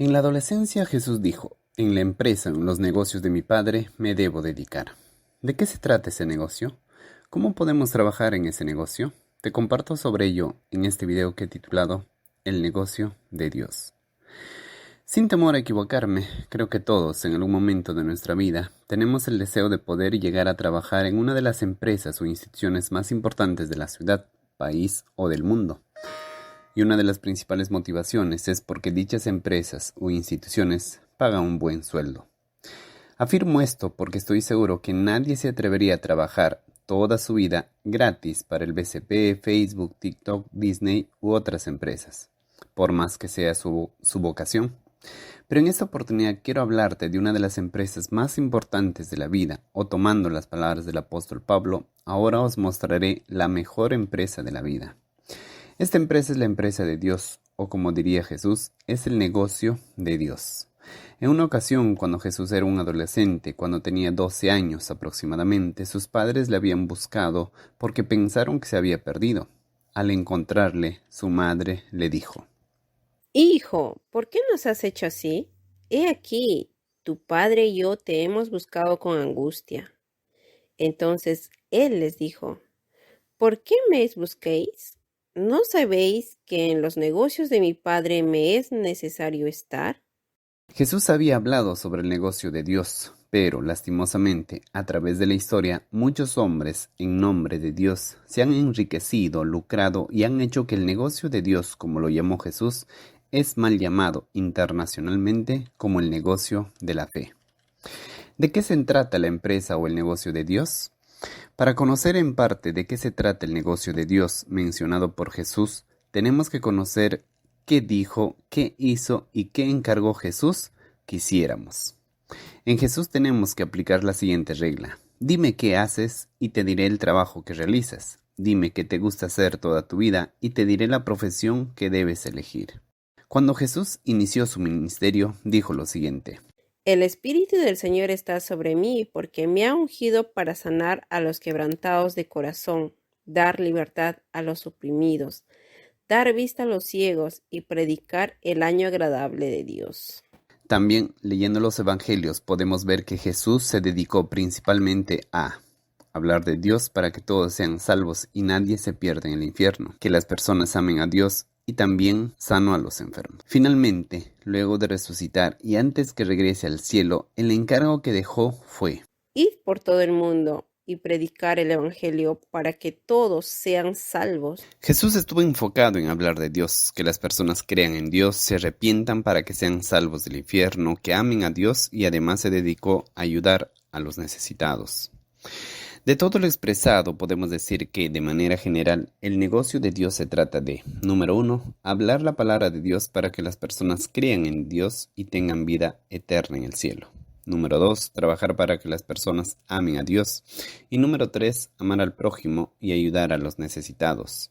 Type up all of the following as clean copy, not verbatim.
En la adolescencia Jesús dijo: en la empresa, en los negocios de mi padre, me debo dedicar. ¿De qué se trata ese negocio? ¿Cómo podemos trabajar en ese negocio? Te comparto sobre ello en este video que he titulado El negocio de Dios. Sin temor a equivocarme, creo que todos en algún momento de nuestra vida tenemos el deseo de poder llegar a trabajar en una de las empresas o instituciones más importantes de la ciudad, país o del mundo. Y una de las principales motivaciones es porque dichas empresas o instituciones pagan un buen sueldo. Afirmo esto porque estoy seguro que nadie se atrevería a trabajar toda su vida gratis para el BCP, Facebook, TikTok, Disney u otras empresas, por más que sea su vocación. Pero en esta oportunidad quiero hablarte de una de las empresas más importantes de la vida, o tomando las palabras del apóstol Pablo, ahora os mostraré la mejor empresa de la vida. Esta empresa es la empresa de Dios, o como diría Jesús, es el negocio de Dios. En una ocasión, cuando Jesús era un adolescente, cuando tenía 12 años aproximadamente, sus padres le habían buscado porque pensaron que se había perdido. Al encontrarle, su madre le dijo: Hijo, ¿por qué nos has hecho así? He aquí, tu padre y yo te hemos buscado con angustia. Entonces él les dijo: ¿por qué me busquéis? ¿No sabéis que en los negocios de mi padre me es necesario estar? Jesús había hablado sobre el negocio de Dios, pero lastimosamente, a través de la historia, muchos hombres, en nombre de Dios, se han enriquecido, lucrado y han hecho que el negocio de Dios, como lo llamó Jesús, es mal llamado internacionalmente como el negocio de la fe. ¿De qué se trata la empresa o el negocio de Dios? Para conocer en parte de qué se trata el negocio de Dios mencionado por Jesús, tenemos que conocer qué dijo, qué hizo y qué encargó Jesús que hiciéramos. En Jesús tenemos que aplicar la siguiente regla: dime qué haces y te diré el trabajo que realizas. Dime qué te gusta hacer toda tu vida y te diré la profesión que debes elegir. Cuando Jesús inició su ministerio, dijo lo siguiente: El Espíritu del Señor está sobre mí, porque me ha ungido para sanar a los quebrantados de corazón, dar libertad a los oprimidos, dar vista a los ciegos y predicar el año agradable de Dios. También, leyendo los evangelios, podemos ver que Jesús se dedicó principalmente a hablar de Dios para que todos sean salvos y nadie se pierda en el infierno, que las personas amen a Dios y también sano a los enfermos. Finalmente, luego de resucitar y antes que regrese al cielo, el encargo que dejó fue: Id por todo el mundo y predicar el Evangelio para que todos sean salvos. Jesús estuvo enfocado en hablar de Dios, que las personas crean en Dios, se arrepientan para que sean salvos del infierno, que amen a Dios, y además se dedicó a ayudar a los necesitados. De todo lo expresado, podemos decir que, de manera general, el negocio de Dios se trata de, número 1, hablar la palabra de Dios para que las personas crean en Dios y tengan vida eterna en el cielo. Número 2, trabajar para que las personas amen a Dios. Y número 3, amar al prójimo y ayudar a los necesitados,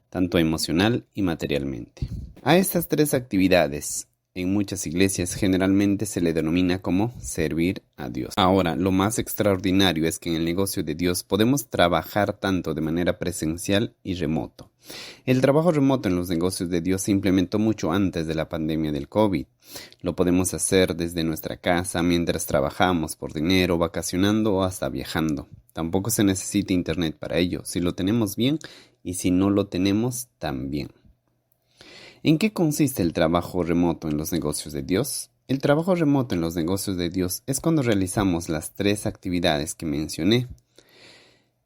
tanto emocional y materialmente. A estas tres actividades, en muchas iglesias generalmente se le denomina como servir a Dios. Ahora, lo más extraordinario es que en el negocio de Dios podemos trabajar tanto de manera presencial y remoto. El trabajo remoto en los negocios de Dios se implementó mucho antes de la pandemia del COVID. Lo podemos hacer desde nuestra casa, mientras trabajamos por dinero, vacacionando o hasta viajando. Tampoco se necesita internet para ello, si lo tenemos bien, y si no lo tenemos, también. ¿En qué consiste el trabajo remoto en los negocios de Dios? El trabajo remoto en los negocios de Dios es cuando realizamos las tres actividades que mencioné,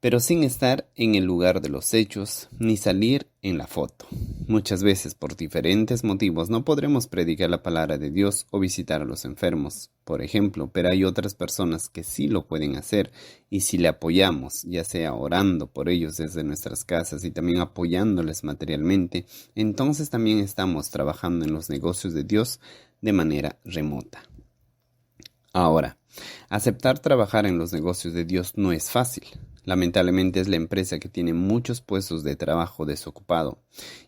pero sin estar en el lugar de los hechos ni salir en la foto. Muchas veces, por diferentes motivos, no podremos predicar la palabra de Dios o visitar a los enfermos, por ejemplo, pero hay otras personas que sí lo pueden hacer, y si le apoyamos, ya sea orando por ellos desde nuestras casas y también apoyándoles materialmente, entonces también estamos trabajando en los negocios de Dios de manera remota. Ahora, aceptar trabajar en los negocios de Dios no es fácil. Lamentablemente es la empresa que tiene muchos puestos de trabajo desocupado.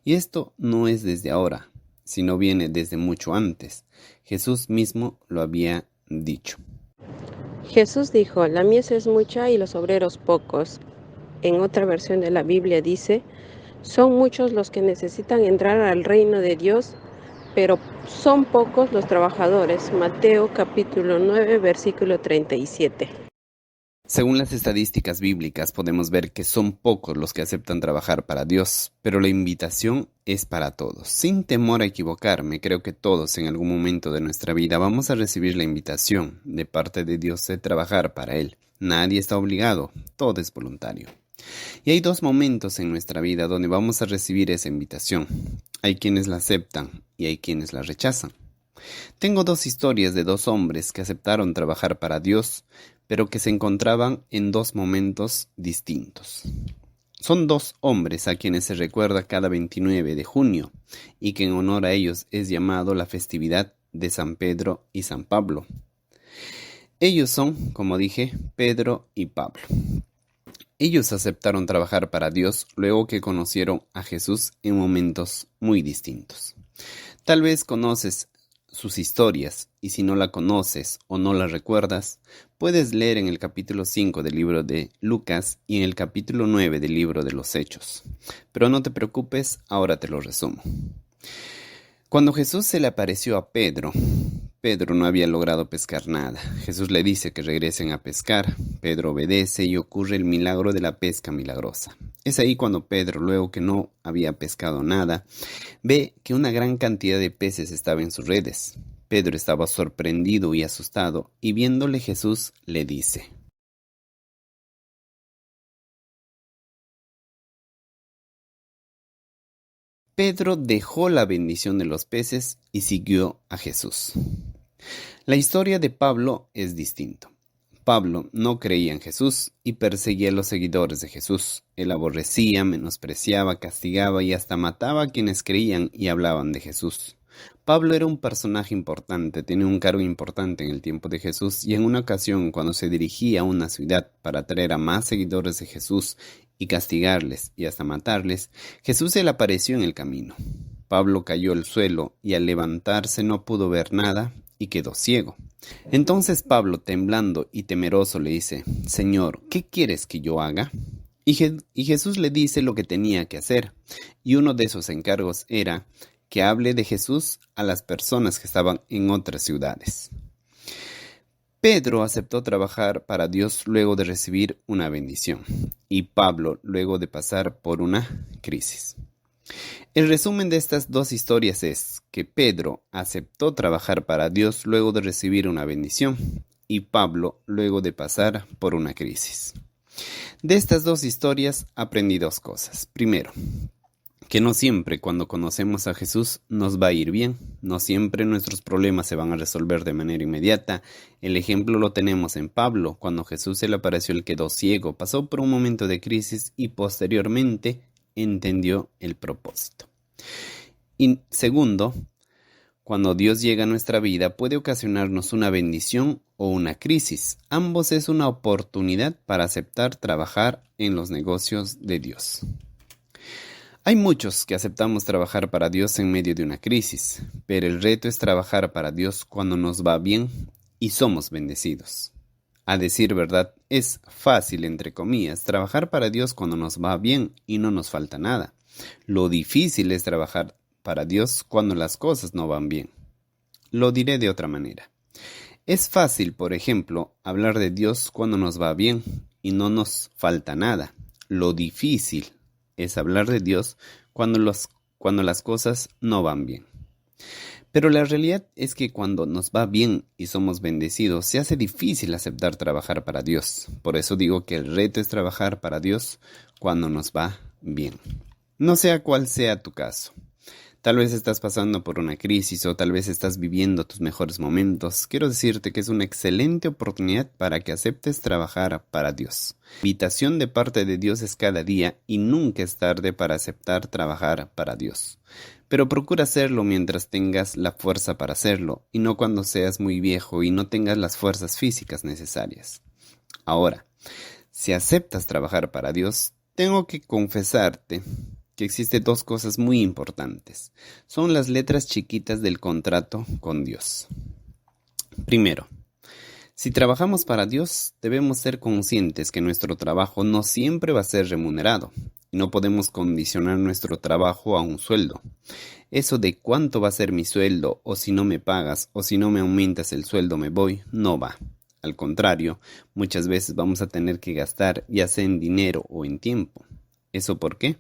Y esto no es desde ahora, sino viene desde mucho antes. Jesús mismo lo había dicho. Jesús dijo: la mies es mucha y los obreros pocos. En otra versión de la Biblia dice: son muchos los que necesitan entrar al reino de Dios, pero son pocos los trabajadores. Mateo capítulo 9, versículo 37. Según las estadísticas bíblicas, podemos ver que son pocos los que aceptan trabajar para Dios, pero la invitación es para todos. Sin temor a equivocarme, creo que todos en algún momento de nuestra vida vamos a recibir la invitación de parte de Dios de trabajar para Él. Nadie está obligado, todo es voluntario. Y hay dos momentos en nuestra vida donde vamos a recibir esa invitación. Hay quienes la aceptan y hay quienes la rechazan. Tengo dos historias de dos hombres que aceptaron trabajar para Dios, pero que se encontraban en dos momentos distintos. Son dos hombres a quienes se recuerda cada 29 de junio y que en honor a ellos es llamado la festividad de San Pedro y San Pablo. Ellos son, como dije, Pedro y Pablo. Ellos aceptaron trabajar para Dios luego que conocieron a Jesús en momentos muy distintos. Tal vez conoces sus historias, y si no la conoces o no la recuerdas, puedes leer en el capítulo 5 del libro de Lucas y en el capítulo 9 del libro de los Hechos. Pero no te preocupes, ahora te lo resumo. Cuando Jesús se le apareció a Pedro, Pedro no había logrado pescar nada. Jesús le dice que regresen a pescar. Pedro obedece y ocurre el milagro de la pesca milagrosa. Es ahí cuando Pedro, luego que no había pescado nada, ve que una gran cantidad de peces estaba en sus redes. Pedro estaba sorprendido y asustado, y viéndole Jesús le dice: Pedro dejó la bendición de los peces y siguió a Jesús. La historia de Pablo es distinta. Pablo no creía en Jesús y perseguía a los seguidores de Jesús. Él aborrecía, menospreciaba, castigaba y hasta mataba a quienes creían y hablaban de Jesús. Pablo era un personaje importante, tenía un cargo importante en el tiempo de Jesús, y en una ocasión, cuando se dirigía a una ciudad para atraer a más seguidores de Jesús y castigarles y hasta matarles, Jesús se le apareció en el camino. Pablo cayó al suelo y al levantarse no pudo ver nada y quedó ciego. Entonces Pablo, temblando y temeroso, le dice: Señor, ¿qué quieres que yo haga? Y Jesús le dice lo que tenía que hacer, y uno de esos encargos era que hable de Jesús a las personas que estaban en otras ciudades. Pedro aceptó trabajar para Dios luego de recibir una bendición, y Pablo luego de pasar por una crisis. El resumen de estas dos historias es que Pedro aceptó trabajar para Dios luego de recibir una bendición, y Pablo luego de pasar por una crisis. De estas dos historias aprendí dos cosas. Primero, que no siempre cuando conocemos a Jesús nos va a ir bien, no siempre nuestros problemas se van a resolver de manera inmediata. El ejemplo lo tenemos en Pablo. Cuando Jesús se le apareció, él quedó ciego, pasó por un momento de crisis y posteriormente entendió el propósito. Y segundo, cuando Dios llega a nuestra vida puede ocasionarnos una bendición o una crisis. Ambos es una oportunidad para aceptar trabajar en los negocios de Dios. Hay muchos que aceptamos trabajar para Dios en medio de una crisis, pero el reto es trabajar para Dios cuando nos va bien y somos bendecidos. A decir verdad, es fácil, entre comillas, trabajar para Dios cuando nos va bien y no nos falta nada. Lo difícil es trabajar para Dios cuando las cosas no van bien. Lo diré de otra manera. Es fácil, por ejemplo, hablar de Dios cuando nos va bien y no nos falta nada. Lo difícil es hablar de Dios cuando las cosas no van bien. Pero la realidad es que cuando nos va bien y somos bendecidos, se hace difícil aceptar trabajar para Dios. Por eso digo que el reto es trabajar para Dios cuando nos va bien. No sé cuál sea tu caso. Tal vez estás pasando por una crisis o tal vez estás viviendo tus mejores momentos. Quiero decirte que es una excelente oportunidad para que aceptes trabajar para Dios. La invitación de parte de Dios es cada día y nunca es tarde para aceptar trabajar para Dios. Pero procura hacerlo mientras tengas la fuerza para hacerlo y no cuando seas muy viejo y no tengas las fuerzas físicas necesarias. Ahora, si aceptas trabajar para Dios, tengo que confesarte que existen dos cosas muy importantes. Son las letras chiquitas del contrato con Dios. Primero, Si trabajamos para Dios, debemos ser conscientes que nuestro trabajo no siempre va a ser remunerado. No podemos condicionar nuestro trabajo a un sueldo. Eso de cuánto va a ser mi sueldo, o si no me pagas, o si no me aumentas el sueldo me voy, no va. Al contrario, muchas veces vamos a tener que gastar, ya sea en dinero o en tiempo. ¿Eso por qué?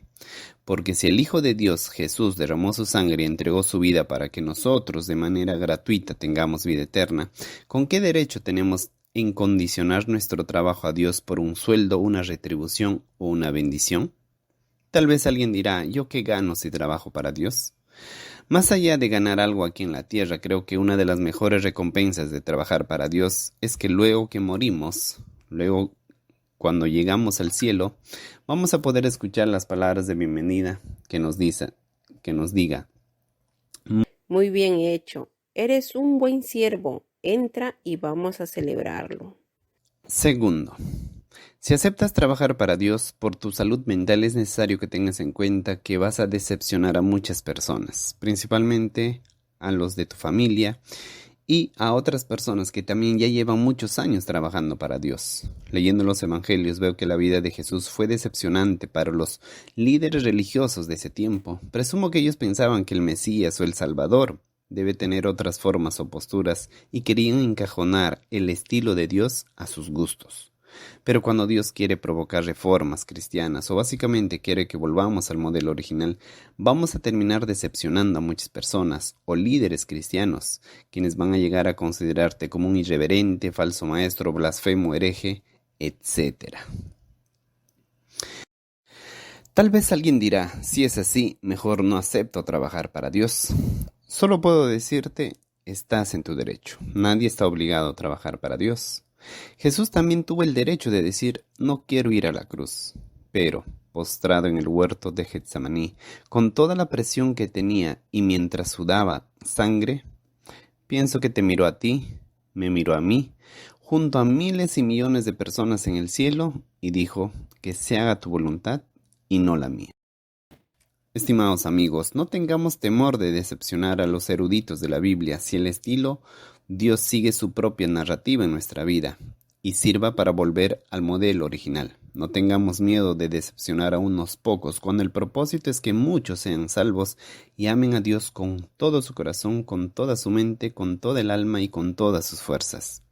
Porque si el Hijo de Dios, Jesús, derramó su sangre y entregó su vida para que nosotros de manera gratuita tengamos vida eterna, ¿con qué derecho tenemos en condicionar nuestro trabajo a Dios por un sueldo, una retribución o una bendición? Tal vez alguien dirá, ¿yo qué gano si trabajo para Dios? Más allá de ganar algo aquí en la tierra, creo que una de las mejores recompensas de trabajar para Dios es que luego que morimos, luego cuando llegamos al cielo, vamos a poder escuchar las palabras de bienvenida que nos diga. Muy bien hecho. Eres un buen siervo. Entra y vamos a celebrarlo. Segundo, si aceptas trabajar para Dios, por tu salud mental es necesario que tengas en cuenta que vas a decepcionar a muchas personas, principalmente a los de tu familia y a otras personas que también ya llevan muchos años trabajando para Dios. Leyendo los evangelios veo que la vida de Jesús fue decepcionante para los líderes religiosos de ese tiempo. Presumo que ellos pensaban que el Mesías o el Salvador debe tener otras formas o posturas y querían encajonar el estilo de Dios a sus gustos. Pero cuando Dios quiere provocar reformas cristianas o básicamente quiere que volvamos al modelo original, vamos a terminar decepcionando a muchas personas o líderes cristianos, quienes van a llegar a considerarte como un irreverente, falso maestro, blasfemo, hereje, etc. Tal vez alguien dirá, si es así, mejor no acepto trabajar para Dios. Solo puedo decirte, estás en tu derecho. Nadie está obligado a trabajar para Dios. Jesús también tuvo el derecho de decir, no quiero ir a la cruz. Pero, postrado en el huerto de Getsemaní, con toda la presión que tenía y mientras sudaba sangre, pienso que te miró a ti, me miró a mí, junto a miles y millones de personas en el cielo, y dijo, que se haga tu voluntad y no la mía. Estimados amigos, no tengamos temor de decepcionar a los eruditos de la Biblia si el estilo Dios sigue su propia narrativa en nuestra vida y sirva para volver al modelo original. No tengamos miedo de decepcionar a unos pocos cuando el propósito es que muchos sean salvos y amen a Dios con todo su corazón, con toda su mente, con toda el alma y con todas sus fuerzas.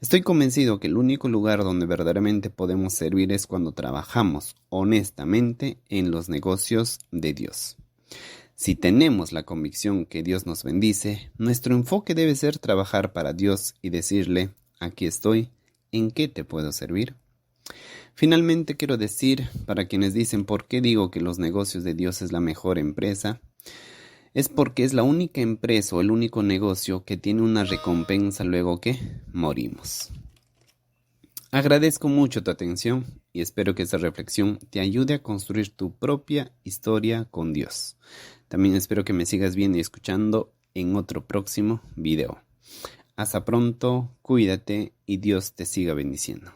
Estoy convencido que el único lugar donde verdaderamente podemos servir es cuando trabajamos honestamente en los negocios de Dios. Si tenemos la convicción que Dios nos bendice, nuestro enfoque debe ser trabajar para Dios y decirle, aquí estoy, ¿en qué te puedo servir? Finalmente quiero decir, para quienes dicen por qué digo que los negocios de Dios es la mejor empresa, es porque es la única empresa o el único negocio que tiene una recompensa luego que morimos. Agradezco mucho tu atención y espero que esta reflexión te ayude a construir tu propia historia con Dios. También espero que me sigas viendo y escuchando en otro próximo video. Hasta pronto, cuídate y Dios te siga bendiciendo.